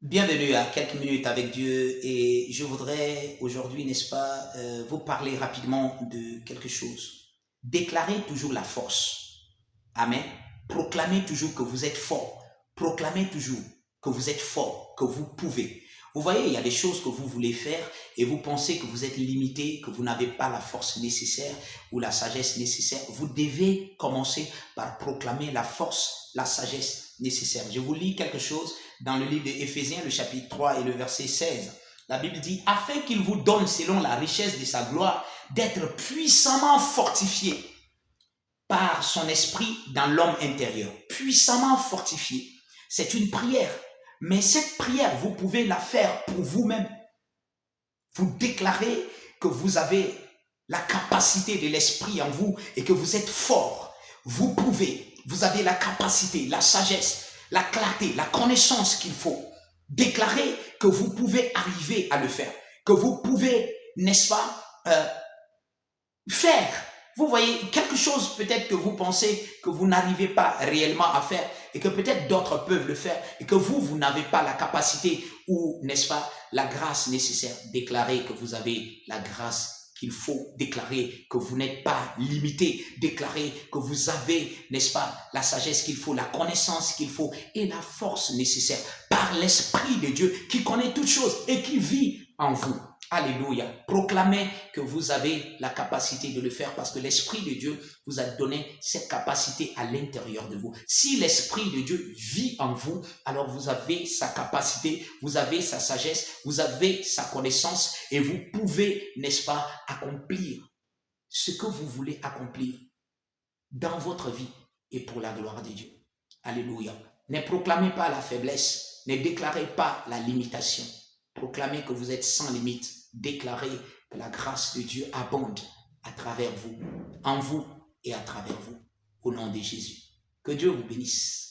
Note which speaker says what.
Speaker 1: Bienvenue à quelques minutes avec Dieu et je voudrais aujourd'hui, n'est-ce pas, vous parler rapidement de quelque chose. Déclarez toujours la force. Amen. Proclamez toujours que vous êtes fort. Proclamez toujours que vous êtes fort, que vous pouvez. Vous voyez, il y a des choses que vous voulez faire et vous pensez que vous êtes limité, que vous n'avez pas la force nécessaire ou la sagesse nécessaire. Vous devez commencer par proclamer la force, la sagesse nécessaire. Je vous lis quelque chose dans le livre d'Éphésiens, le chapitre 3 et le verset 16. La Bible dit, afin qu'il vous donne selon la richesse de sa gloire, d'être puissamment fortifié par son esprit dans l'homme intérieur. Puissamment fortifié. C'est une prière. Mais cette prière, vous pouvez la faire pour vous-même. Vous déclarez que vous avez la capacité de l'esprit en vous et que vous êtes fort. Vous pouvez, vous avez la capacité, la sagesse, la clarté, la connaissance qu'il faut. Déclarez que vous pouvez arriver à le faire. Que vous pouvez, n'est-ce pas, faire. Vous voyez, quelque chose peut-être que vous pensez que vous n'arrivez pas réellement à faire et que peut-être d'autres peuvent le faire et que vous n'avez pas la capacité ou, n'est-ce pas, la grâce nécessaire. Déclarez que vous avez la grâce qu'il faut. Déclarez que vous n'êtes pas limité. Déclarez que vous avez, n'est-ce pas, la sagesse qu'il faut, la connaissance qu'il faut et la force nécessaire par l'Esprit de Dieu qui connaît toutes choses et qui vit en vous. Alléluia. Proclamez que vous avez la capacité de le faire parce que l'Esprit de Dieu vous a donné cette capacité à l'intérieur de vous. Si l'Esprit de Dieu vit en vous, alors vous avez sa capacité, vous avez sa sagesse, vous avez sa connaissance et vous pouvez, n'est-ce pas, accomplir ce que vous voulez accomplir dans votre vie et pour la gloire de Dieu. Alléluia. Ne proclamez pas la faiblesse, ne déclarez pas la limitation. Proclamez que vous êtes sans limite. Déclarez que la grâce de Dieu abonde à travers vous, en vous et à travers vous. Au nom de Jésus. Que Dieu vous bénisse.